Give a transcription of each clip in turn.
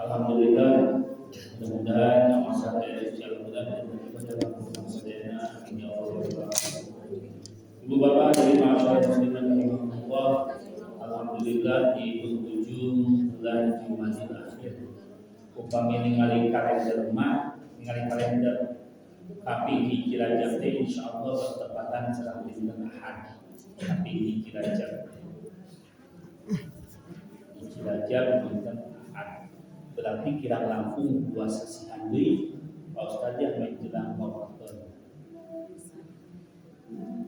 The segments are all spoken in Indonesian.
Alhamdulillah, mudah-mudahan masa jalan dan sedaya ya Allah. Ibu bapak dari masyarakat muslimin rahimahullah, alhamdulillah di ujung bulan Jumadil akhir. Upami ningali kalender tapi di Cilacap insyaallah bertepatan sareng dinten Ahad. Tapi di Cilacap dinten Ahad. Berarti kira langkung puasa sasihan deui Pak Ustaz yang menjelang Ramadan.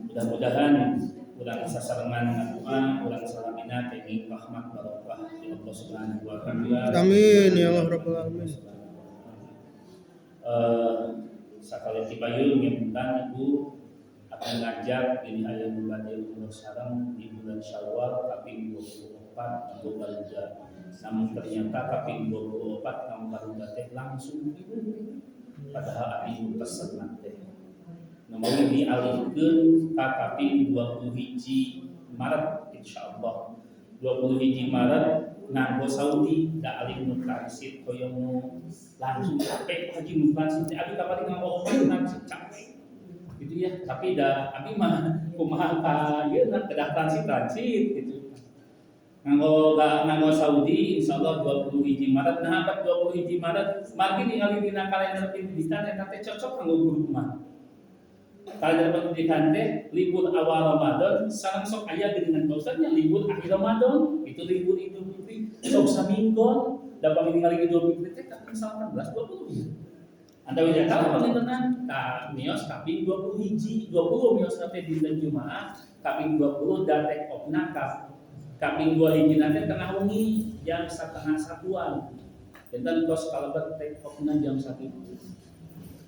Mudah-mudahan urang sasarengan doa, urang salamina teh rahmat barokah di Allah Subhanahu wa taala. Amin ya Allah rabbal alamin. Sakali tibayun ngeuntan Ibu akan ngajak ini aya mubadil umur sareng di bulan Syawal kaping 24 atau baruga. Namun ternyata kaping 24 kamu baruga teh langsung padahal abi pesan teh. Namun dialihkeun ka kaping 21 Maret insyaallah. 21 Maret nganggo Saudi da alih nu transit hoyong langsung capek haji nu transit abi kamari nganggo transit capek gitu ya, tapi da abi mah kumaha ka ieu na kedah transit gitu nganggo Saudi insyaallah 21 Maret. Nah 21 Maret margi ningali dina kalender pendidikan eta teh cocok kanggo guru mah. Kalender pendidikan teh libur awal Ramadan sareng sok aya dengan Ustaznya libur akhir Ramadan, itu libur Idul Fitri sok saminggon da pami ningali Idul Fitri teh kaping 19 20. Anda bisa tahu pengintenan ka mios kaping 21 mios teh dinten Jumaah, kaping 20 da take off-na kaping 21 teh tengah wengi jam 12:30-an. Dinten tos kalebet take off-na jam 1.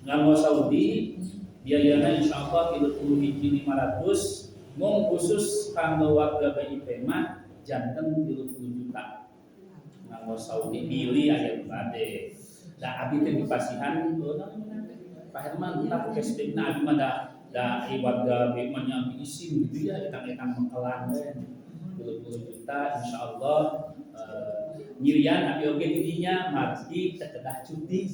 Nganggo Saudi biayana insyaallah 35.500 mung khusus kanggo warga BIP mah janten 30 juta. Nganggo Saudi pilih aya bade. Da abi teh dipasihan Pak Herman tak kesdekna abi mah da warga BIP mah nya izin gitu ya etang-etang mengkelan 30 juta insyaallah. Nyirian abi oge didinya margi kedah cuti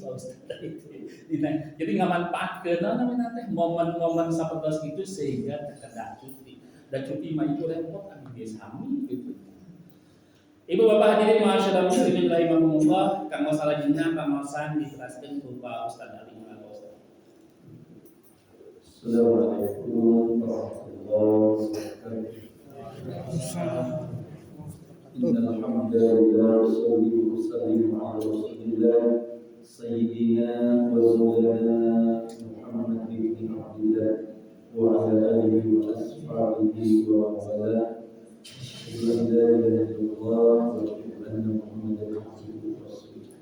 jadi ngamanfaatkeun namanya teh momen-momen sapertos gitu sehingga kedah cuti. Dan cuti mah itu repot abi ge sami gitu. Ibu bapak hadirin masyaallah muslimin rahimakumullah, kanggo salajengna pamosan dijelaskeun ku Pak Ustaz Ali Mangga. Assalamualaikum warahmatullahi wabarakatuh. Innal hamdalillah wassalatu wassalamu ala rasulillah sayyidina wa maulana Muhammad bin Abdullah wa ala alihi wa ashabihi wa wala. Asyhadu an la ilaha illallah wa asyhadu anna Muhammadan abduhu wa rasuluh.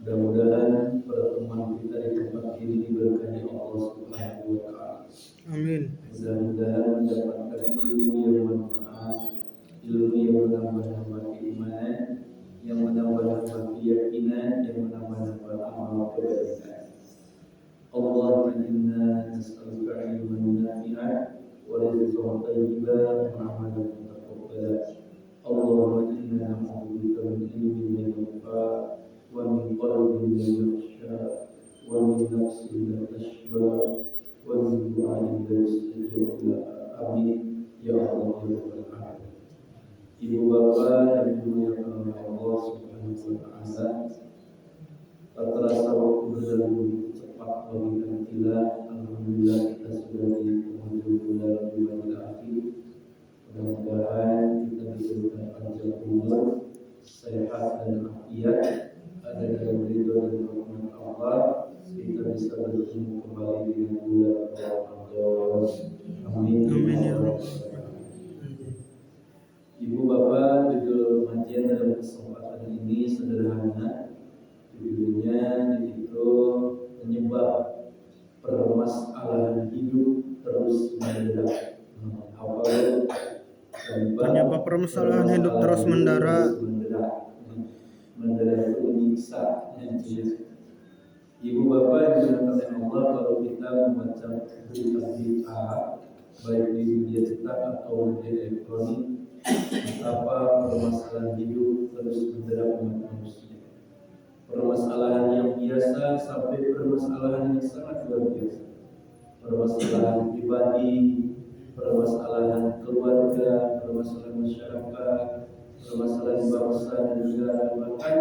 Mudah-mudahan pertemuan kita di tempat ini diberkahi Allah Subhanahu wa taala. Amin. Mudah-mudahan mendapatkan ilmu yang manfaat, ilmu yang menambah iman, yang menambah keyakinan, yang menambah amal kebaikan. Allahumma inna nas'aluka ilman nafi'an wa rizqan thayyiban wa amalan mutaqabbala. Allahumma inna na'udzubika min ilmin la yanfa' wa min qalbin la yakhsha wa min nafsin la tashba wa min du'ain la yustajab. Amin ya Allah ya Rabbal alamin. Ibu bapak yang dimuliakan oleh Allah Subhanahu wa taala, tak terasa waktu berjalan begitu cepat bagi kita. Alhamdulillah kita sudah di penghujung bulan Jumadil akhir. Mudah-mudahan kita diberikan panjang umur, sehat dan afiat, ada dalam ridho dan rahmat Allah. Kita bisa bertemu kembali dengan bulan Ramadan. Amin. Amin ya Allah. Ibu bapak, judul kajian dalam kesempatan ini sederhana. Judulnya yaitu penyebab permasalahan hidup terus mendera. Penyebab permasalahan hidup terus mendera. Mendera itu menyiksa. Ibu bapak yang dimuliakan Allah, kalau kita membaca berita-berita baik di media cetak atau media elektronik, betapa permasalahan hidup terus mendera umat manusia. permasalahan yang biasa sampai permasalahan yang sangat luar biasa, permasalahan pribadi, permasalahan keluarga, permasalahan masyarakat, permasalahan bangsa dan negara, bahkan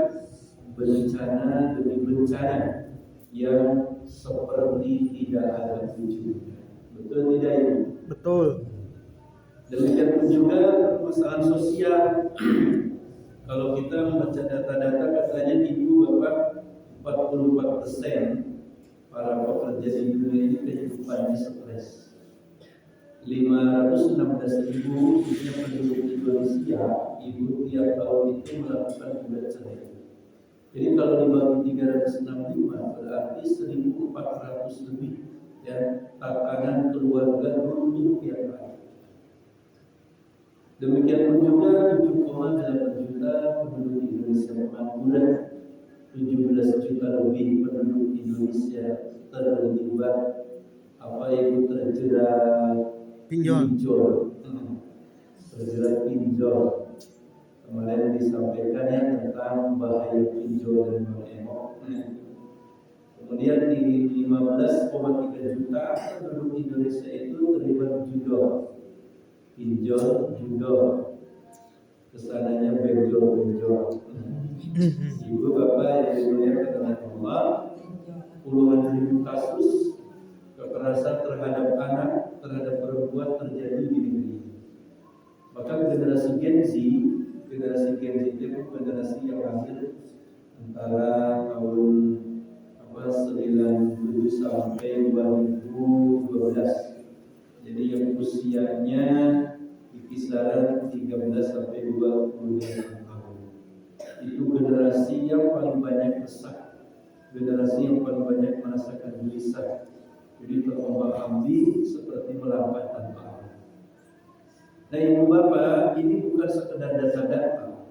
bencana demi bencana yang seperti tidak ada ujungnya. Betul tidak Ibu? Betul. Demikian pun juga permasalahan sosial. Kalau kita membaca data-data, katanya Ibu Bapak 44% para pekerja di dunia ini kehidupannya stres. 516.000 khususnya penduduk Indonesia, Ibu tiap tahun itu melakukan gugat cerai. Jadi kalau dibagi 365 berarti 1.400 lebih ya tatanan keluarga runtuh tiap hari. Demikian pun juga 7,8 juta penduduk Indonesia pengangguran, 17 juta lebih penduduk Indonesia terlibat apa itu terjerat pinjol. Terjerat pinjol. Kemarin disampaikan ya tentang bahaya pinjol dan bank emok. Kemudian di 15,3 juta penduduk Indonesia itu terlibat judol, pinjol, judol, kesananya benjol. Ibu bapak yang dimuliakan Allah, puluhan ribu kasus kekerasan terhadap anak, terhadap perempuan terjadi di negeri ini. Bahkan generasi Gen Z itu generasi yang lahir antara tahun 97 sampai 2012. Jadi yang usianya di kisaran 13 sampai 20 tahun. Itu generasi yang paling banyak resah, generasi yang paling banyak merasakan gelisah. Jadi terombang-ambing seperti melangkah tanpa arah. Nah Ibu Bapak, ini bukan sekedar data-data,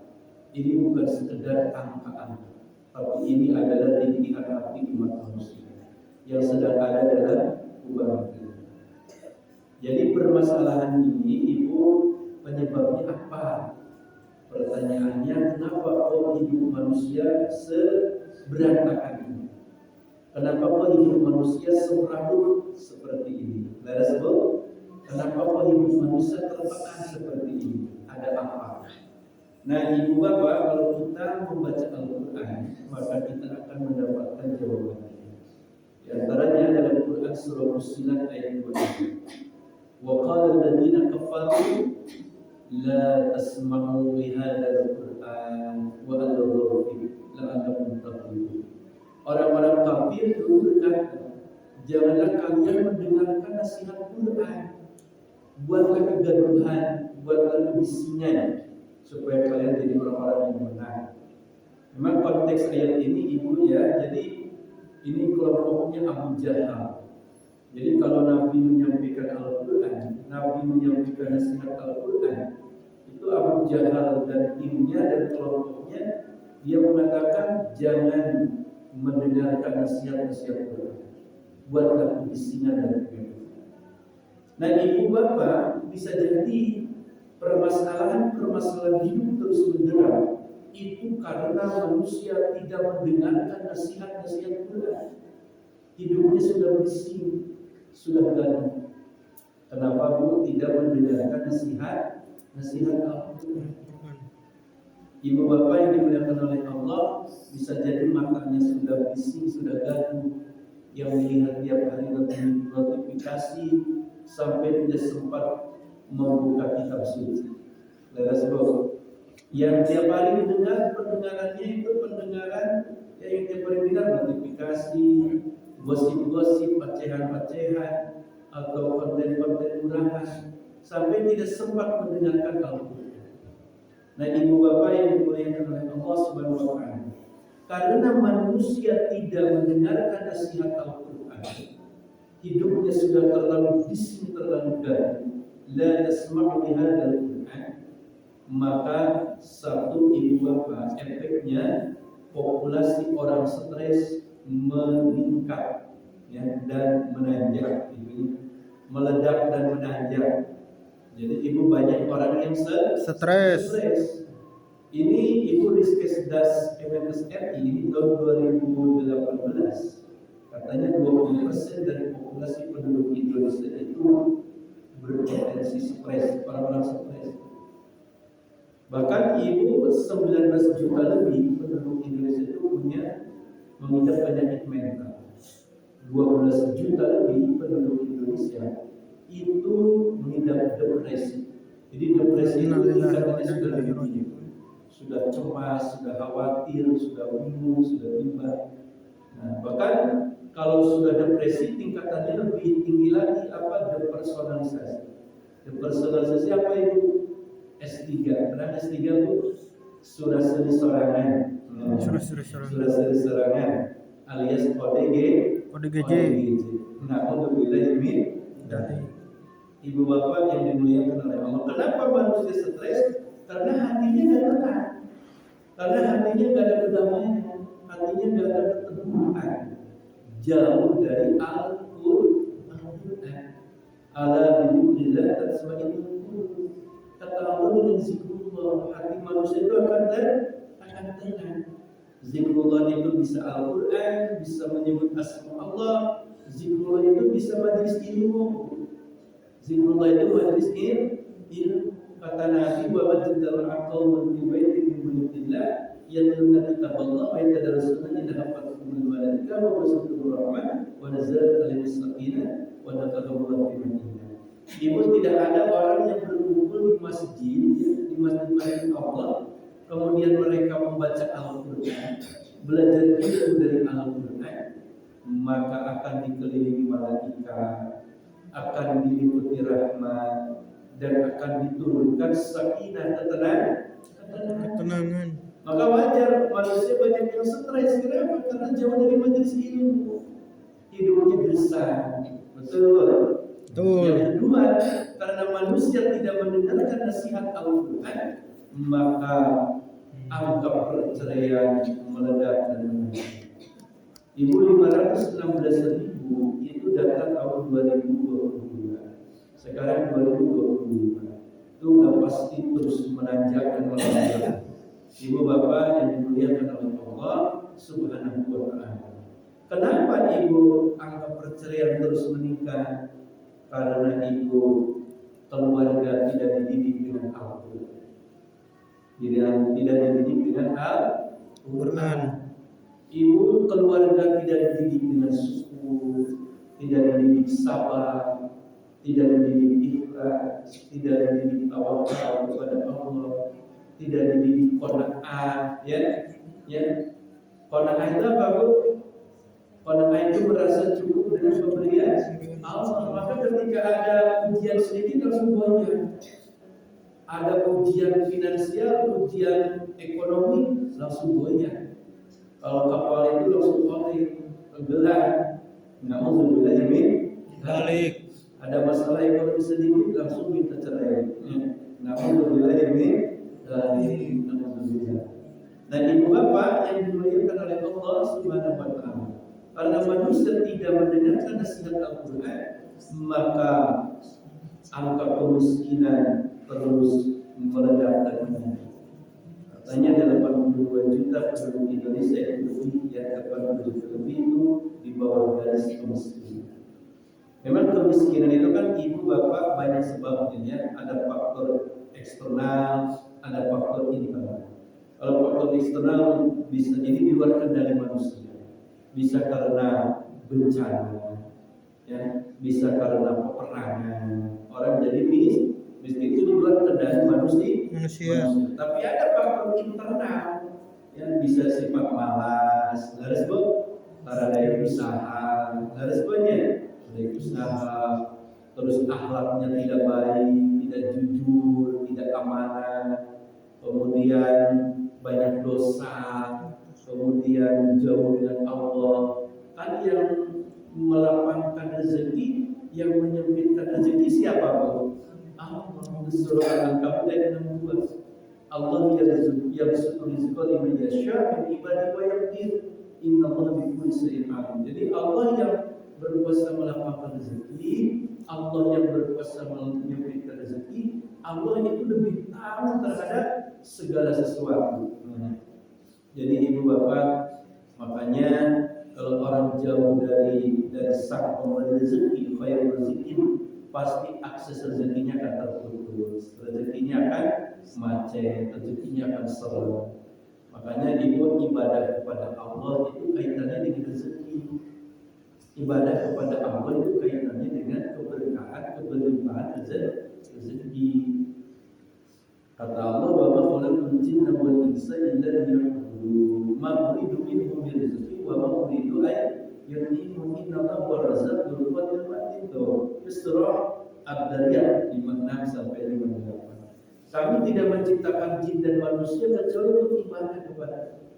ini bukan sekedar angka-angka, tapi ini adalah rintihan hati umat manusia yang sedang ada dalam kubur kita. Jadi permasalahan ini Ibu, penyebabnya apa? Pertanyaannya, kenapa kok hidup manusia seberantakan ini? Kenapa kok hidup manusia semerabut seperti ini? Lalu sebut, kenapa kok hidup manusia tertekan seperti ini? Ada apa? Nah Ibu Bapak, kalau kita membaca Al-Quran, maka kita akan mendapatkan jawabannya. Di antaranya dalam Quran surah Fussilat ayat 20. وَقَالَ الَّذِينَ كَفَرُوا لَا تَسْمَعُوا لِهَذَا الْقُرْآنِ وَأَلْغَوْا فِيهِ لَعَلَّكُمْ تَغْلِبُونَ. Orang-orang kafir itu berkata, janganlah kalian mendengarkan nasihat Quran, buatlah kegaduhan, buatlah kebisingan, supaya kalian jadi orang-orang yang benar. Memang konteks ayat ini Ibu ya, jadi ini kelompoknya Abu Jahal. Jadi kalau Nabi menyampaikan Al-Quran, Nabi menyampaikan nasihat Al-Quran, itu Abu Jahal dan timnya dan kelompoknya, dia mengatakan jangan mendengarkan nasihat-nasihat Quran, buatlah kebisingan dan kegaduhan. Nah Ibu Bapak, bisa jadi permasalahan hidup terus menderang itu karena manusia tidak mendengarkan nasihat-nasihat Quran. Hidupnya sudah bising, sudah gaduh. Kenapa Bu tidak mendengarkan nasihat Al-Quran? Ibu bapak yang dimuliakan oleh Allah, bisa jadi matanya sudah bising, sudah gaduh, yang melihat tiap hari notifikasi sampai tidak sempat membuka kitab suci. Lalu sebab yang tiap hari mendengar pendengarannya itu pendengaran yang tiap hari dengar notifikasi, gosip-gosip, pacehan-pacehan, atau konten-konten murahan, sampai tidak sempat mendengarkan Al-Quran. Nah Ibu Bapak yang dimuliakan oleh Allah Subhanahu wa Ta'ala, karena manusia tidak mendengarkan nasihat Al-Quran, hidupnya sudah terlalu bising, terlalu gaduh, la tasma'u lihadzal Quran, maka satu Ibu Bapak, efeknya populasi orang stres meningkat ya, dan menanjak, meledak dan menanjak. Jadi Ibu banyak orang yang stres. Ini Ibu Riskesdas Kemenkes RI ini tahun 2018 katanya 20% dari populasi penduduk Indonesia itu berpotensi stres, orang-orang stres. Bahkan Ibu 19 juta lebih penduduk Indonesia itu mengidap penyakit mental. 12 juta lebih penduduk Indonesia itu mengidap depresi. Jadi depresi itu tingkatannya sudah lebih tinggi. Sudah cemas, sudah khawatir, sudah bingung, sudah bimbang. Nah, bahkan kalau sudah depresi tingkatannya lebih tinggi lagi apa? Depersonalisasi. Depersonalisasi apa itu? S3. Karena S3 itu surah seri sorangan. Surah seri sorangan alias ODGJ. Nah, untuk wilayah ini dari Ibu Bapak yang dimuliakan oleh Allah. Kenapa manusia stres? Karena hatinya gak tenang. Karena hatinya gak ada kedamaian. Hatinya gak ada keteguhan. Jauh dari Al-Quran. Ala bidzikrillah tatma'innul qulub. Kata Allah dengan zikrullah, hati manusia itu akan tenang. Zikrullah itu bisa Al-Quran, bisa menyebut asma Allah. Zikrullah itu bisa majlis ilmu. Zikrullah itu majlis ilmu. Kata Nabi bahwa jadal aqawun fi baitin min buyutillah yatluna kitaballah wa yatadarasuna inna hafazakumul malaika wa basatur rahman wa nazalat alaihi sakinah wa dakhalullah fi madinah. Ibu tidak ada orang yang berkumpul di masjid, di masjid Allah, kemudian mereka membaca Al-Quran, belajar ilmu dari Al-Quran, maka akan dikelilingi malaikat, akan diliputi rahmat, dan akan diturunkan sakinah, ketenangan. Maka wajar manusia banyak yang stres. Kenapa? Karena jauh dari majelis ilmu, hidupnya gersang. Betul. Yang kedua, karena manusia tidak mendengarkan nasihat Al-Quran, maka angka perceraian meledak dan meningkat. Ibu 516.000 itu data tahun 2022. Sekarang 2025 itu udah pasti terus menanjak dan melonjak. Ibu bapak yang dimuliakan oleh Allah Subhanahu wa Ta'ala. Kenapa ibu angka perceraian terus meningkat? Karena ibu keluarga tidak dididik dengan Al-Quran. Tidak dididik dengan Al-Quran. Ibu keluarga tidak dididik dengan syukur, tidak dididik sabar, tidak dididik ikhlas, tidak dididik tawakal kepada Allah, tidak dididik qanaah, ya. Qanaah itu apa, Bu? Qanaah itu merasa cukup dengan pemberian Allah. Maka ketika ada ujian sedikit langsung goyah. Ada ujian finansial, ujian ekonomi langsung goyah. Kalau kapal itu langsung tenggelam. Nauzubillah min dzalik. Ada masalah ekonomi sedikit langsung minta cerai. Nauzubillah min dzalik. Dan ibu bapak yang dimuliakan oleh Allah Subhanahu wa Ta'ala, karena manusia tidak mendengarkan nasihat Al-Quran, maka angka kemiskinan terus meledak dan meningkat. Katanya 82 juta penduduk Indonesia yang lebih, ya 80 juta lebih itu di bawah garis kemiskinan. Memang kemiskinan itu kan ibu bapak banyak sebabnya, ya. Ada faktor eksternal, ada faktor internal. Kalau faktor eksternal bisa jadi di luar kendali manusia, bisa karena bencana, ya, bisa karena peperangan, orang jadi miskin itu di luar kendali manusia. Tapi ada faktor internal yang bisa sifat malas, harus para daya usaha, harus banyak daya usaha, terus akhlaknya tidak baik, tidak jujur, tidak amanah, kemudian banyak dosa, kemudian jauh dengan Allah. Kan yang melapangkan rezeki, yang menyempitkan rezeki siapa, Bu? Allah. Surah Al-Ankabut ayat 62. Allah yarzuqu rizqa liman yasha' min ibadihi wa yaqdir. Innallaha bikulli syai'in alim. Jadi Allah yang berkuasa melapangkan rezeki, Allah yang berkuasa menyempitkan rezeki, Allah itu lebih tahu terhadap segala sesuatu. Jadi ibu bapak, makanya kalau orang jauh dari sang pemberi rezeki, khairul rezeki, pasti akses rezekinya akan terputus, rezekinya akan macet, rezekinya akan seret. Makanya ibu ibadah kepada Allah itu kaitannya dengan rezeki. Ibadah kepada Allah itu kaitannya dengan keberkahan, keberlimpahan rezeki. Kata Allah, wa ma khalaqtul jinna wal insa illa liya'budun. Ma uridu minhum min rizqin wa ma uridu an yut'imun. Innallaha huwa razzaqul qadir matin. Surah Ad-Dariyat 56 sampai 58. Kami tidak menciptakan jin dan manusia kecuali untuk ibadah kepada Allah.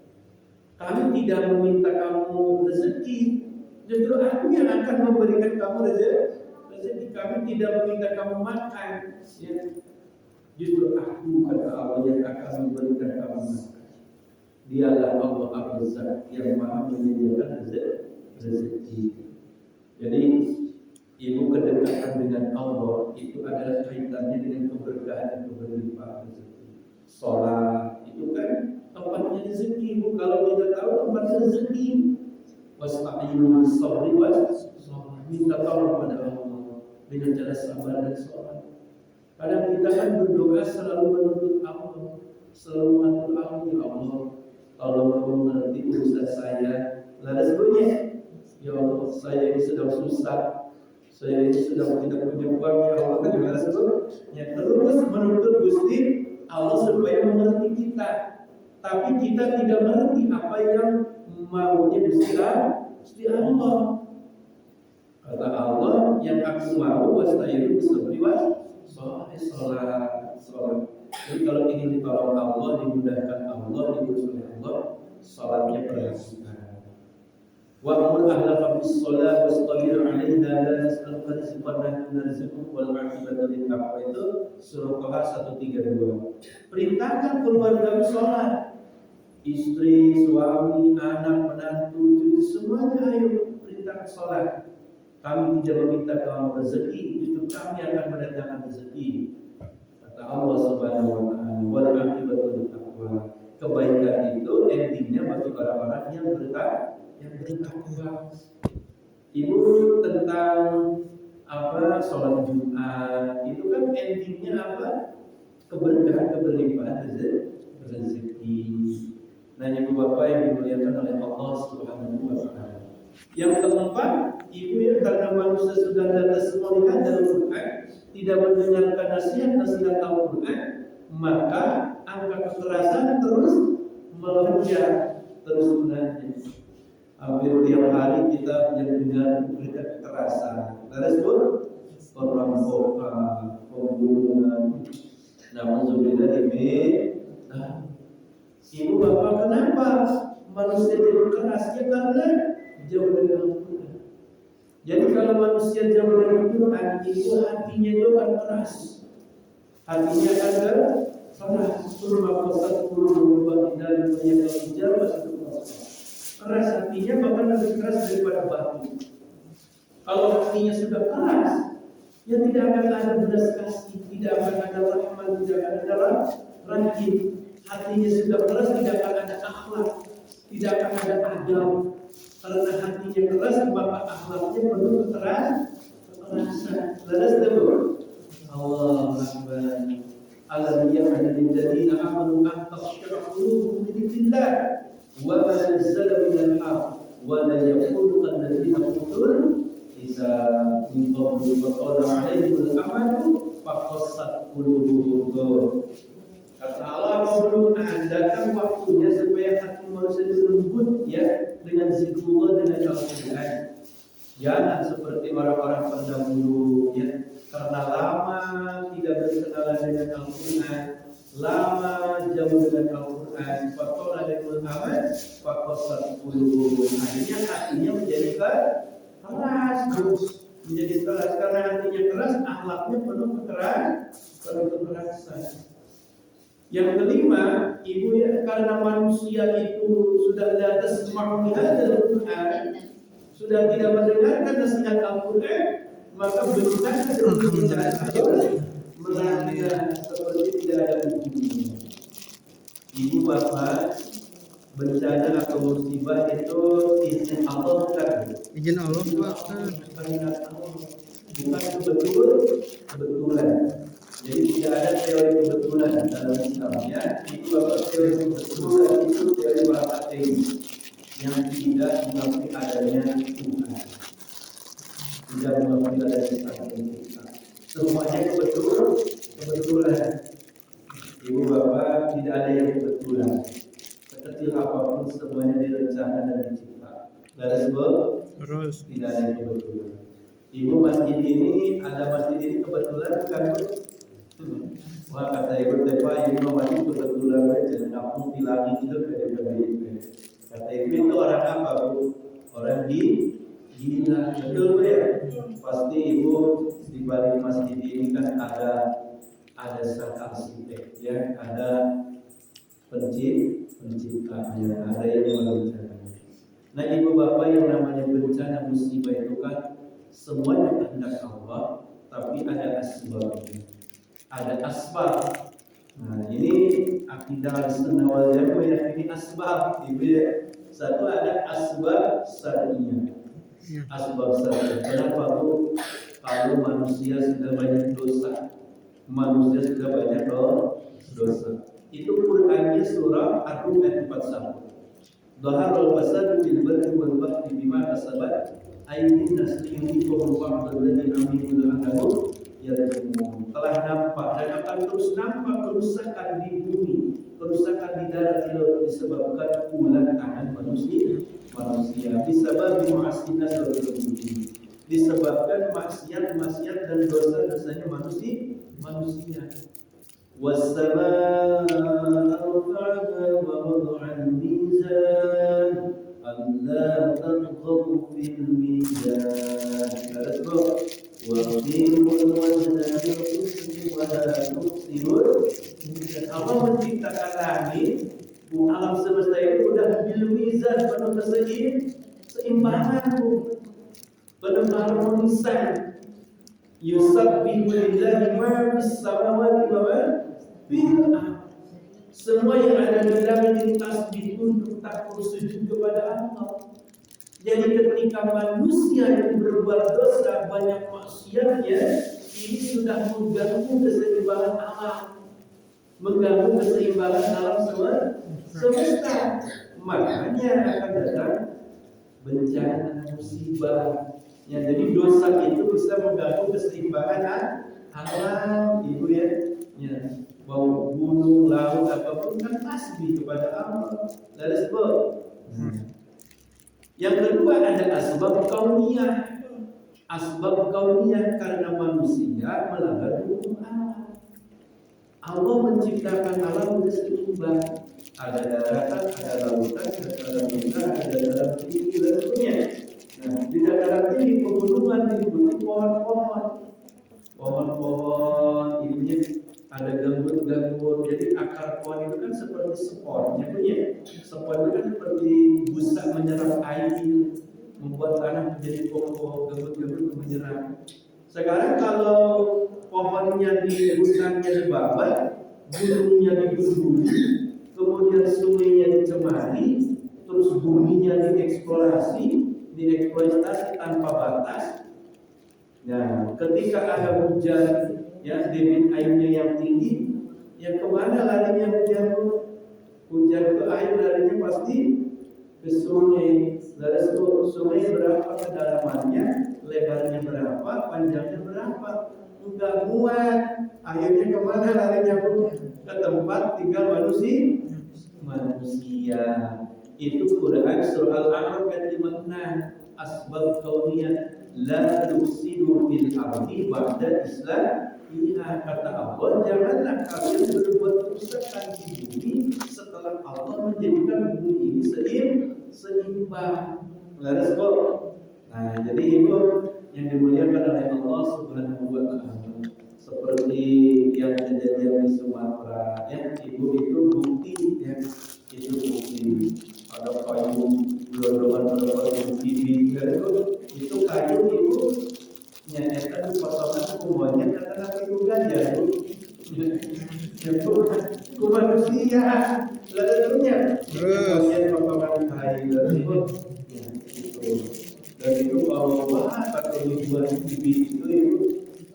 Kami tidak meminta kamu rezeki, justru aku yang akan memberikan kamu rezeki. Kami tidak meminta kamu makan, ya. Justru aku, kata Allah, yang akan memberikan kamu makan. Dialah Allah Ar-Razzaq yang maha menyediakan rezeki. Jadi ibu kedekatan dengan Allah itu adalah kaitannya dengan keberkahan dan keberlimpahan rezeki. Sholat itu kan tempatnya rezeki, ibu. Kalau kita tahu tempat rezeki, wasta'inu bis-sabri was-salah, minta tolong pada Allah dengan cara sabar dan sholat. Kadang kita kan berdoa selalu menuntut Allah, selalu mengatur Allah, ya Allah, tolong kamu mengerti urusan saya. Lalu sebelumnya, ya Allah, saya ini sedang susah, saya ini sedang tidak punya uang, ya Allah, kan juga sebelumnya. Terus menuntut Gusti Allah supaya mengerti kita, tapi kita tidak mengerti apa yang maunya Gusti Allah. Kata Allah, yang aku mau wasta'inu bis-sabri was-salah. Jadi kalau ingin ditolong Allah, dimudahkan Allah, diurus oleh Allah, salatnya perhatikan. Wa'mur ahlaka bis-shalah wastabir 'alaiha la nas'aluka rizqan nahnu narzuquka wal 'aqibatu lit-taqwa. Itu surah Taha 132. Perintahkan keluargamu sholat. Istri, suami, anak, menantu, cucu, semuanya ayo perintahkan sholat. Kami tidak meminta kamu rezeki, justru kami akan mendatangkan rezeki. Kata Allah Subhanahu wa ta'ala, wal 'aqibatu lit-taqwa. Kebaikan itu endingnya bagi orang-orang yang bertakwa. Ibu tentang apa sholat Jumat itu kan endingnya apa? Keberkahan, keberlimpahan rezeki. Nah, ibu bapak yang dimuliakan oleh Allah Subhanahu wa ta'ala. Yang keempat, ibu ya, karena manusia sudah tidak semua lihat dalam Quran, tidak mendengarkan nasihat Al-Quran, maka angka kekerasan terus melonjak, terus menanjak. Hampir tiap hari kita mendengar berita kekerasan, tersebut perampokan, pembunuhan. Namun sudah ibu bapak, kenapa manusia jadi keras? Ya karena jauh dari Al-Quran. Jadi kalau manusia jauh dari Al-Quran, itu hatinya itu akan keras. Hatinya akan keras. Keras hatinya bahkan lebih keras daripada batu. Kalau hatinya sudah keras, ya tidak akan ada belas kasih, tidak akan ada rahmat, tidak akan ada rahim. Hatinya sudah keras, tidak akan ada akhlak, tidak akan ada adab. Karena hatinya keras, maka akhlaknya penuh kekerasan. Lalu sebut Allah Akbar. Alam ya'lamu alladziina aamanu an takhsha'a quluubuhum li dzikrillah wa ma nazzala minal haqq wa la yakunu alladziina utul idza min qablu wa qala 'alaihimul amadu faqassat quluubuhum. Kata Allah, belum datang waktunya supaya hati manusia itu lembut, ya, dengan zikrullah, dengan Al-Quran. Jangan seperti orang-orang terdahulu, ya, karena lama tidak berkenalan dengan Al-Quran, lama jauh dengan Al-Quran, faqala lahumul amad faqassat qulubuhum. Akhirnya hatinya menjadi keras, menjadi keras. Karena hatinya keras, akhlaknya penuh kekerasan. Yang kelima, ibu ya, karena manusia itu sudah di atas ma'humihadal Quran, sudah tidak mendengarkan nasihat Al-Quran, maka berusaha untuk bicara melanggar seperti tidak ada buktinya. Ibu bapak, bencana atau musibah itu izin Allah kan? Izin Allah Pak. Bukan kebetulan. Jadi tidak ada teori kebetulan dalam Islam ya. Itu bapak teori kebetulan itu teori bahasa teori yang tidak mengakui adanya Tuhan. Tidak mengakui adanya Tuhan. Semuanya kebetulan. Ibu bapak, tidak ada yang kebetulan. Sekecil apapun semuanya direncanakan dan dicipta. Garis Terus tidak ada yang kebetulan. Ibu, masjid ini kebetulan bukan? Wah, kata ibu tepa ini masjid kebetulan aja. Kampung Pilangi itu PDB. Kata ibu itu orang apa bu? Orang gila, betul bu ya? Pasti ibu di balik masjid ini kan ada sang arsitek ya, ada penciptanya, ada yang merencanakan. Nah ibu bapak, yang namanya bencana musibah itu kan semuanya kehendak Allah, tapi ada asbabnya, ada asbab. Nah ini akidah Sunnah wal Jamaah meyakini asbab, ibu ya. Satu ada asbab syar'iyyah. Asbab syar'iyyah. Kenapa bu? Kalau manusia sudah banyak dosa, itu Qur'annya surah Ar-Rum ayat 41. Dhaharul fasadu bil barri wal bahri bima kasabat aydin nas liyuhiqahum ba'dal ladzi amilu la'allahum yarji'un. Telah nampak dan akan terus nampak kerusakan di bumi, kerusakan di darat di laut disebabkan ulah tangan manusia. Disebabkan ma'asinas wal dzunub, disebabkan maksiat dan dosa-dosanya manusia. وَالسَّمَاءَ رَفَعَهَا وَوَضَعَ الْمِيزَانَ أَلَّا تَطْغَوْا فِي الْمِيزَانِ وَأَقِيمُوا الْوَزْنَ بِالْقِسْطِ وَلَا تُخْسِرُوا الْمِيزَانَ. Allah menciptakan langit, alam semesta itu sudah bil mizan, penuh keseimbangan, penuh harmonisan. Yusabbihu lillahi ma fis samawati wa ma fil ardh. Semua yang ada di langit tasbih untuk takut sujud kepada Allah. Jadi ketika manusia yang berbuat dosa, banyak maksiatnya, ini sudah mengganggu keseimbangan alam, mengganggu keseimbangan alam semesta. Makanya akan datang bencana, musibah. Ya, jadi dosa itu bisa mengganggu keseimbangan alam, ibu ya. Ya, mau gunung, laut, apapun kan tasbih kepada Allah. Lalu sebab. Yang kedua ada asbab kauniyah. Asbab kauniyah karena manusia melanggar hukum alam. Allah menciptakan alam seimbang. Ada daratan, ada lautan, ada bintang, ada dalam tinggi dan sebagainya. Nah, di dalam tinggi pegunungan dibutuh pohon-pohon, ibunya ada gambut. Jadi akar pohon itu kan seperti spon, ya. Spon itu kan seperti busa menyerap air, membuat tanah menjadi kokoh, gambut-gambut menyerap. Sekarang kalau pohonnya di hutannya dibabat, gunungnya digunduli, kemudian sungainya dicemari, terus buminya dieksploitasi tanpa batas. Nah, ketika ada hujan, ya debit airnya yang tinggi, yang kemana larinya hujan? Hujan ke air larinya pasti ke sungai. Dari sungai berapa kedalamannya, lebarnya berapa, panjangnya berapa? Enggak muat. Akhirnya kemana larinya pun? Ke tempat tinggal manusia. Itu Quran surah Al-A'raf ayat 56. Asbab kauniyah la tusidu fil ardi ba'da islamiha. Kata Allah, janganlah kalian berbuat kerusakan di bumi setelah Allah menjadikan bumi ini seimbang. Nah, jadi ibu yang dimuliakan oleh Allah Subhanahu wa Ta'ala, seperti yang kejadian di Sumatera, ya, ibu itu bukti, ya, itu bukti. Ada kayu gelondongan TV itu kayu itu nyanyikan potongan semuanya kata itu gajah itu manusia kemudian potongan kain dari itu, ya, itu. Dan itu kalau kata ribuan bibit itu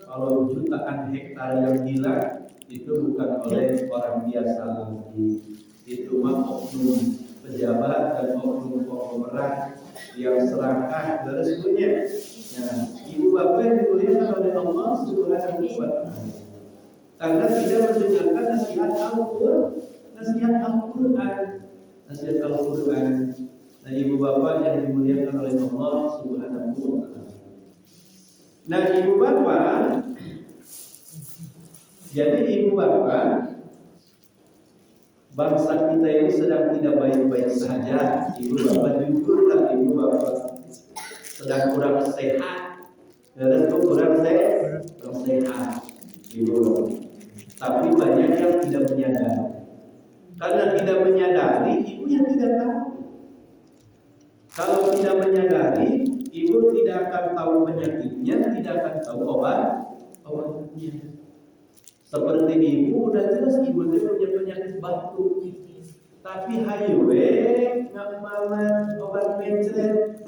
kalau jutaan hektar yang hilang itu bukan oleh orang biasa lagi, itu mah oknum pejabat dan oknum konglomerat yang serakah dan sebagainya. Nah, ibu bapak yang dimuliakan oleh Allah Subhanahu wa Ta'ala, karena tidak mendengarkan nasihat Al-Quran, nasihat Al-Quran. Nah, ibu bapak yang dimuliakan oleh Allah Subhanahu wa Ta'ala. Nah, ibu bapak, jadi ibu bapak, bangsa kita ini sedang tidak baik-baik saja. Ibu bapak jujurlah, ibu bapak sedang kurang sehat, dan kurang sehat, ibu bapak. Tapi banyak yang tidak menyadari. Karena tidak menyadari, ibu yang tidak tahu. Kalau tidak menyadari, ibu tidak akan tahu penyakitnya, tidak akan tahu obatnya. Seperti ibu udah jelas ibu itu punya penyakit batuk, tapi hayu nggak malah obat mencret.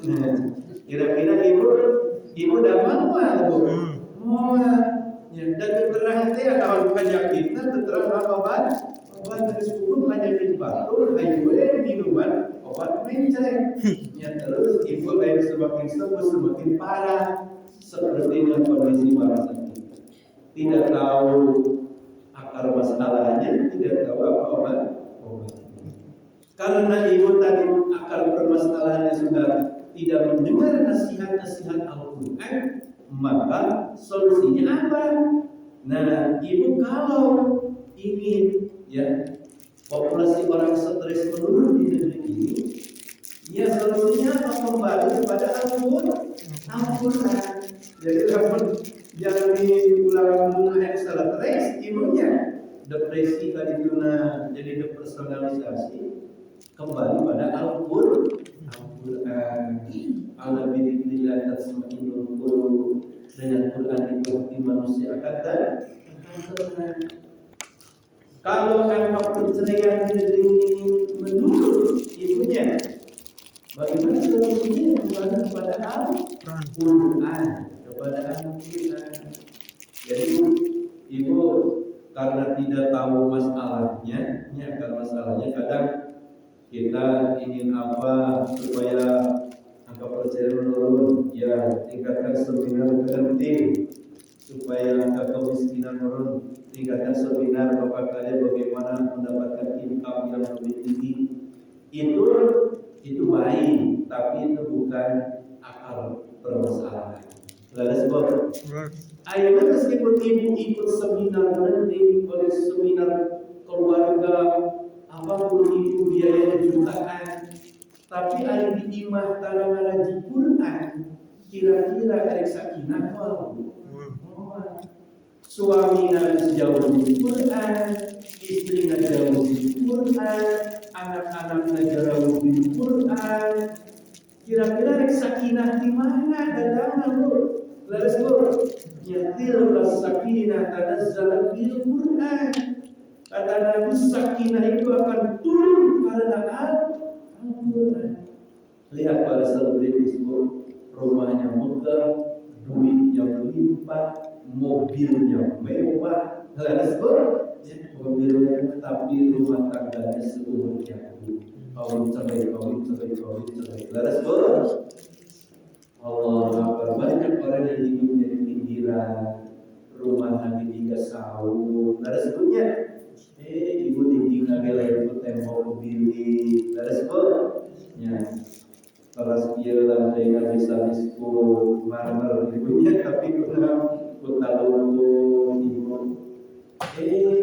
Kira-kira ibu udah mau bu? Mau ya, dan terang itu ada penyakitnya terang obat dari 10 penyakit batuk, hayu minuman obat mencret. Ya terus ibu semakin sembuh semakin parah. Seperti dengan kondisi bangsa kita. Tidak tahu akar masalahnya, tidak tahu apa obat. Karena ibu tadi akar permasalahannya sudah tidak mendengar nasihat-nasihat Al-Quran, maka solusinya apa? Nah, ibu kalau ingin ya populasi orang stres menurun di negeri ini, ya solusinya apa? Kembali kepada Al-Quran. Jadi jangan diulang-ulang stres, ibunya depresi tadi tuna jadi depersonalisasi, kembali pada Al-Quran. Ala bidzikrillah tatma'innul qulub. Dengan Quran itu hati manusia akan tenang. Kalau angka perceraian di negeri ini menurun ibunya, bagaimana solusinya? Kembali kepada Al-Quran, kepada Al-Quran. Jadi ibu karena tidak tahu masalahnya, kadang kita ingin apa supaya angka perceraian menurun, ya tingkatkan seminar penting supaya angka kemiskinan menurun, tingkatkan seminar bapak kalian bagaimana mendapatkan income yang lebih tinggi. Itu baik, tapi itu bukan akar permasalahan. Lalu sebab akhirnya meskipun ibu ikut seminar penting, oleh seminar keluarga, apapun itu biaya jutaan, tapi ada di imah tanah ngaji Quran, kira-kira ada sakinah suami harus jauh di Quran, istri jauh di Quran, anak-anak jauh di Quran, kira-kira ada sakinah di mana? Ada bu? Lalu sebut yatil sakinah tanazzalat bil Quran. Kata Nabi, sakinah itu akan turun karena Al-Quran. Lihat para selebritis, rumahnya megah, duitnya melimpah, mobilnya mewah. Lalu mobilnya, tapi rumah tangganya seluruhnya kawin cerai. Lalu Allah Akbar, banyak orang yang hidupnya di pinggiran, rumahnya di sawah. Lalu sebutnya ibu tinggi ngagel itu tembok bilik. Lalu sebutnya kalau sekian lantai nggak bisa disku marmer ibunya, tapi kurang kutalu ibu.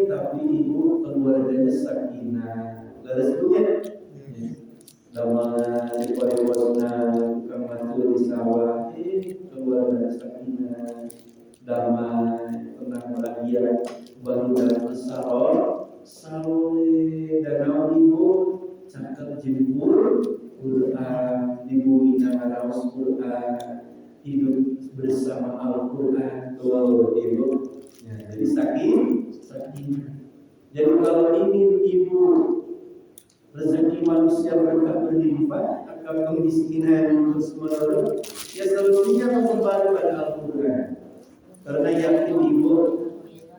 Tapi ibu keluarganya sakinah. Lalu sebutnya damai di pariwasna tukang matu di sawah, keluarga sakinah, damai, tenang, bahagia, baru dan besar, saleh danau ibu, cakap jempur, Quran di bumi naraos Quran, hidup bersama Al-Quran, tuh ibu. Jadi sakinah. Jadi kalau ingin ibu rezeki manusia mereka berlimpah, akan kemiskinan terus menerus, ya solusinya kembali pada Al-Quran. Karena yakin ibu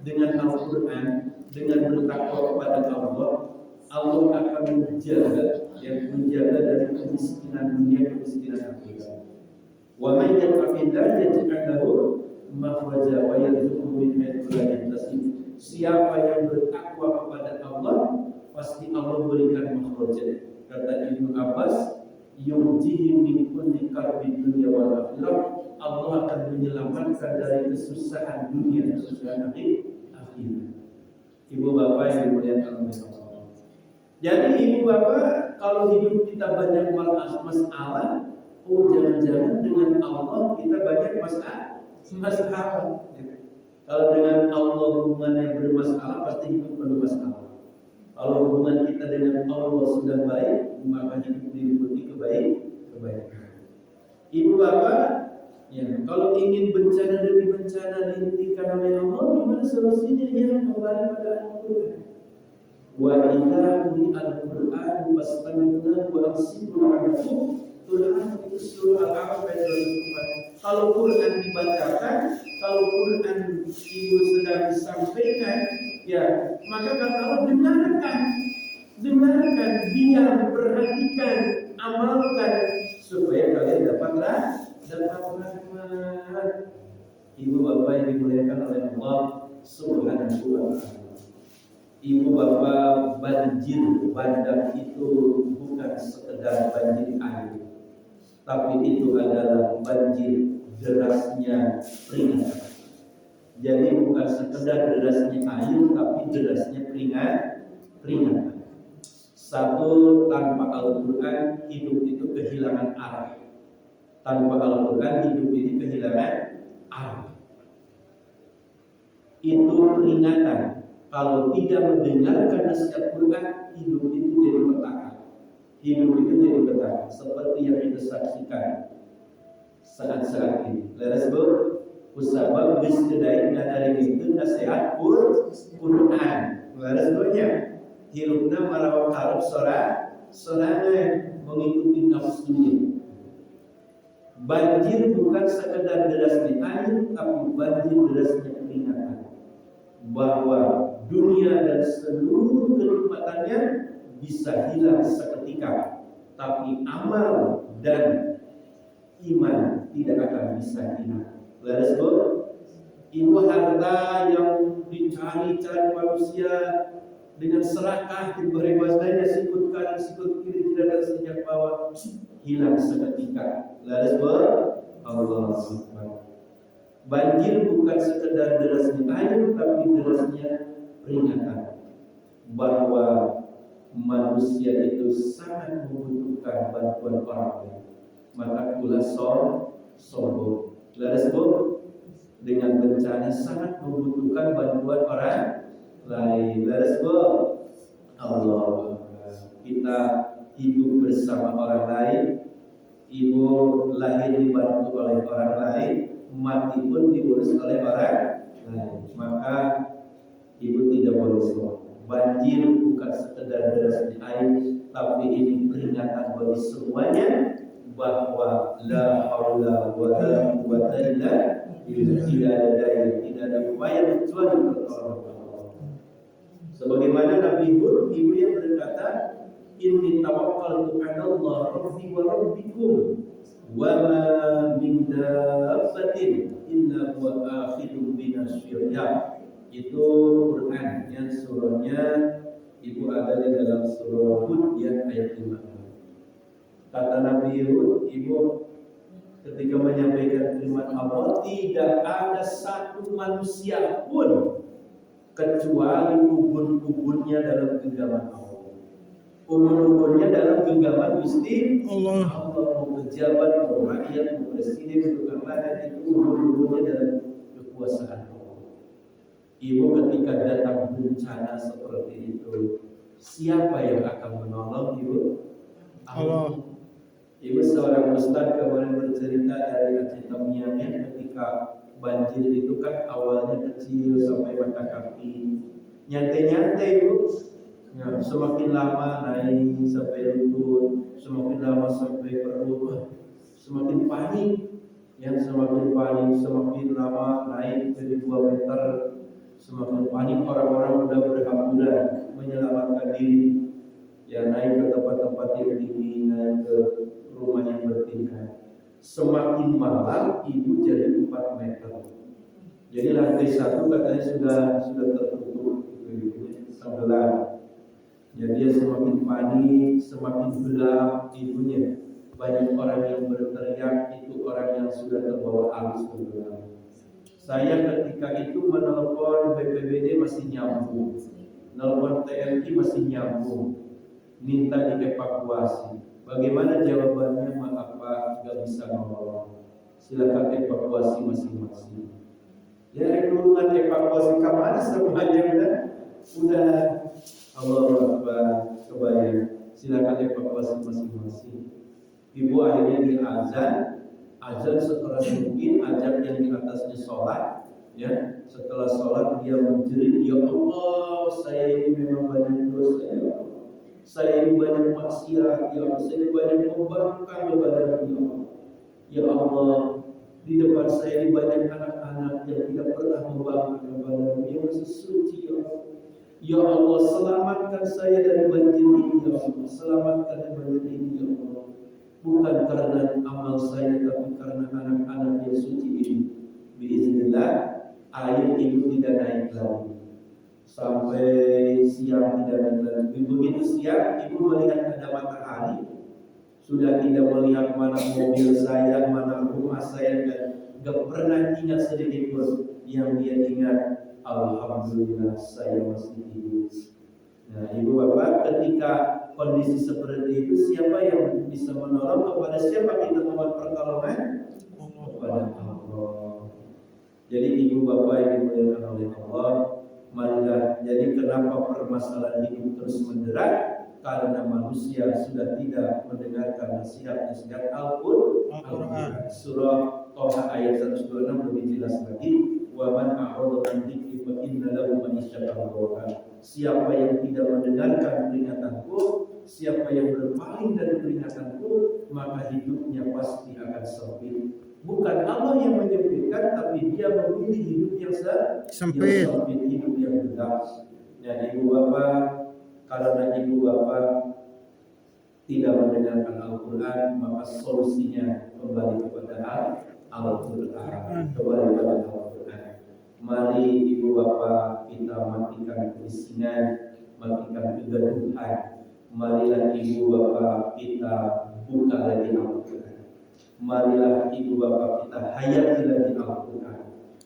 dengan Al-Quran, dengan bertakwa kepada Allah, Allah akan menjaga dari kemiskinan dunia, kemiskinan akhirat. Wa man yattaqillah yaj'al lahu makhraja wa yarzuqhu min haitsu la yahtasib. Siapa yang bertakwa kepada Allah, pasti Allah berikan makhraja. Kata Ibnu Abbas, yumjihi min kulli karbid dunya wal akhirah. Allah akan menyelamatkan dari kesusahan dunia, kesusahan akhirat. Ibu bapak yang dimuliakan oleh Allah. Jadi ibu bapak, kalau hidup kita banyak masalah, jangan-jangan dengan Allah kita banyak masalah. Kalau dengan Allah hubungannya bermasalah, pasti hidup penuh masalah. Kalau hubungan kita dengan Allah sudah baik, maka hidup diliputi kebaikan. Ibu bapak, ya, kalau ingin bencana demi bencana dihentikan oleh Allah, gimana solusinya? Ya, kembali pada Al-Quran. Wa idza al-Quran fastami'na wa ansitu anhu. Quran itu surah Al-A'raf ayat 24. Kalau Quran dibacakan, kalau Quran ibu sedang disampaikan, ya, maka kata Allah dengarkan, diam, perhatikan, amalkan supaya kalian dapat rahmat. Ibu bapak yang dimuliakan oleh Allah Subhanahu wa ta'ala. Ibu bapak, banjir bandang itu bukan sekedar banjir air, tapi itu adalah banjir derasnya peringatan. Jadi bukan sekedar derasnya air, tapi derasnya peringatan. Satu, tanpa Al-Quran hidup itu kehilangan arah. Tanpa Al-Quran hidup ini kehilangan arah. Itu peringatan. Kalau tidak mendengarkan nasihat Quran, hidup itu jadi petaka. Hidup itu jadi petaka. Seperti yang kita saksikan saat-saat ini. Leres bu, usabab biskedai dari itu nasihat Quran. Leres bu-nya. Hirupna marawak harap sorangan mengikuti nafsunya. Banjir bukan sekedar derasnya air, tapi banjir derasnya peringatan bahwa dunia dan seluruh kenikmatannya bisa hilang seketika, tapi amal dan iman tidak akan bisa hilang. Leres bu, ibu harta yang dicari-cari manusia dengan serakah diberi bahasanya sikut kanan sikut kiri tidak ada sejak bawah hilang seketika. Leres bu, Allah Subhanahu. Banjir bukan sekedar derasnya air, tapi derasnya peringatan bahwa manusia itu sangat membutuhkan bantuan orang lain. Maka pula sombong. Leres bu, dengan bencana sangat membutuhkan bantuan orang lain. Leres bu, Allah. Kita hidup bersama orang lain. Ibu lahir dibantu oleh orang lain, mati pun diurus oleh orang lain. Maka ibu tidak boleh sombong. Banjir bukan sekedar derasnya air, tapi ini peringatan bagi semuanya bahwa la haula wa la quwwata illa billah. Tidak ada daya, tidak ada upaya kecuali pertolongan Allah. Sebagaimana Nabi Hud, ibu yang berkata, inni tawakkaltu 'ala Allah rabbi wa rabbikum wa ma min dabbatin illa huwa akhidun bi nasriha. Itu Quran yang surahnya ibu ada di dalam surah Hud ya, ayat 5. Kata Nabi Hud, ibu ketika menyampaikan firman Allah, tidak ada satu manusia pun kecuali ubun-ubunnya dalam genggaman Allah. Ubun-ubunnya dalam genggaman Gusti Allah. Mau pejabat, mau rakyat, mau presiden, mau kemana, itu ubun-ubunnya dalam kekuasaan Allah. Ibu ketika datang bencana seperti itu, siapa yang akan menolong ibu? Allah. Ibu seorang ustaz kemarin bercerita dari Aceh Tamiangnya, ketika banjir itu kan awalnya kecil sampai mata kaki, nyantai-nyantai ibu, Ya, semakin lama naik sampai lutut, semakin lama sampai perut, semakin panik. Yang semakin panik, semakin lama naik jadi 2 meter, semakin panik orang-orang udah berhamburan menyelamatkan diri. Ya, naik ke tempat-tempat yang tinggi, naik ke rumah yang bertingkat. Semakin malam ibu jadi 4 meter. Jadi lantai 1 katanya sudah tertutup, tenggelam. Ya, dia semakin panik, semakin gelap ibunya. Banyak orang yang berteriak, itu orang yang sudah terbawa arus tenggelam. Saya ketika itu menelpon BPBD masih nyambung, nelpon TNI masih nyambung, minta dievakuasi. Bagaimana jawabannya? Maaf Pak, nggak bisa menolong. Silakan evakuasi masing-masing. Ya, duluan evakuasi kemana semuanya udah Allah Akbar, kebayang. Silakan evakuasi masing-masing. Ibu akhirnya di azan sekeras mungkin, azan yang di atasnya sholat. Ya, setelah sholat dia menjerit, ya Allah, saya ini memang banyak dosa ya Allah. Saya ini banyak maksiat ya Allah. Saya ini banyak membangkang kepada ya Allah. Ya Allah, di depan saya ini banyak anak-anak yang tidak pernah membangkang kepada yang masih suci ya Allah. Ya Allah, selamatkan saya dari banjir ini ya Allah. Selamatkan dari banjir ini ya Allah. Bukan karena amal saya, tapi karena anak-anak yang suci ini. Biiznillah, air itu tidak naik lagi. Sampai siang tidak naik lagi. Begitu siang, ibu melihat ada matahari. Sudah tidak melihat mana mobil saya, mana rumah saya, dan gak pernah ingat sedikit pun. Yang dia ingat, alhamdulillah saya masih hidup. Nah, ibu bapak, ketika kondisi seperti itu, siapa yang bisa menolong? Kepada siapa kita mohon pertolongan? Kepada Allah. Jadi ibu bapak yang dimuliakan oleh Allah, marilah. Jadi kenapa permasalahan hidup terus menderak? Karena manusia sudah tidak mendengarkan nasihat-nasihat Al-Quran. Surah Toha ayat 126 lebih jelas lagi. Wa man a'rada an dzikri fa inna lahu ma'isyatan dhanka. Siapa yang tidak mendengarkan peringatanku, siapa yang berpaling dari peringatanku, maka hidupnya pasti akan sempit. Bukan Allah yang menyempitkan, tapi dia memilih hidup yang sempit, hidup yang gelap. Ya, ibu bapak, karena ibu bapak tidak mendengarkan Al-Quran, maka solusinya kembali kepada Al-Quran, kembali kepada Al-Quran. Mari ibu bapak kita matikan kebisingan, matikan kegaduhan. Marilah ibu bapak kita buka lagi Al-Quran. Marilah ibu bapak kita hayati lagi Al-Quran.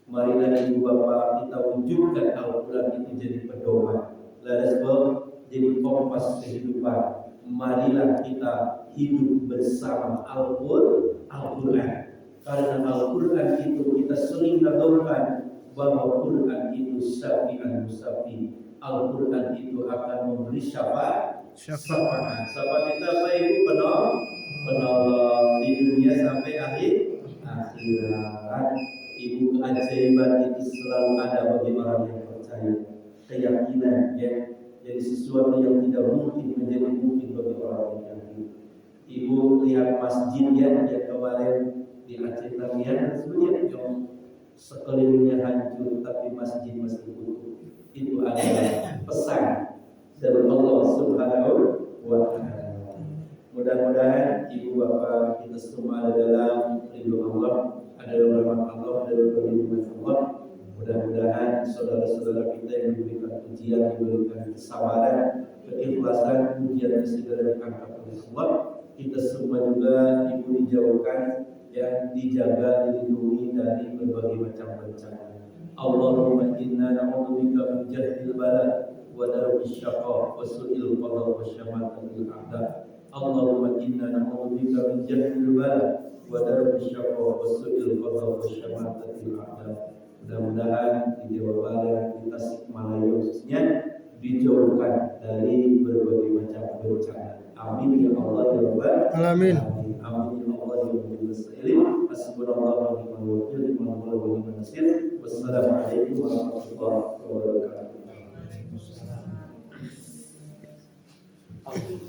Marilah ibu bapak kita wujudkan Al-Quran itu jadi pedoman. Let us go, jadi kompas kehidupan. Marilah kita hidup bersama Al-Quran. Karena Al-Quran itu kita sering lakukan bahwa Quran itu syafi'an musafi. Al-Quran itu akan memberi syafaat. Syafaat itu apa ibu? Penolong di dunia sampai akhirat. Ibu, keajaiban itu selalu ada bagi orang yang percaya. Keyakinan ya, jadi sesuatu yang tidak mungkin menjadi mungkin bagi orang yang yakin. Ibu lihat masjid ya, yang kemarin di Aceh Tamiang sebenarnya yang sekelilingnya hancur tapi masjid masih utuh. Itu adalah pesan dari Allah Subhanahu wa Ta'ala. Mudah-mudahan ibu bapak kita semua ada dalam ridho Allah, ada dalam rahmat Allah, ada dalam perlindungan Allah. Mudah-mudahan saudara-saudara kita yang diberikan ujian, diberikan kesabaran, keikhlasan, ujian yang segera diangkat oleh Allah. Kita semua juga ibu dijauhkan yang dijaga, dilindungi dari berbagai macam bencana. Allahumma inna na'udzubika min jahdil bala wa darkis syaqa wa su'il qada wa syamatatil a'da. Allahumma inna na'udzubika min jahdil bala wa darkis syaqa wa su'il qada wa syamatatil a'da. Mudah-mudahan di Jawa Barat, di Tasikmalaya khususnya dijauhkan dari berbagai macam bencana. Amin ya Allah ya Rabbal alamin. Amin ya Allah ya Rabbal alamin. Hasbunallahu wa ni'mal wakil, ni'mal wa ni'mal nasir. Wassalamualaikum warahmatullahi wabarakatuh. Allah.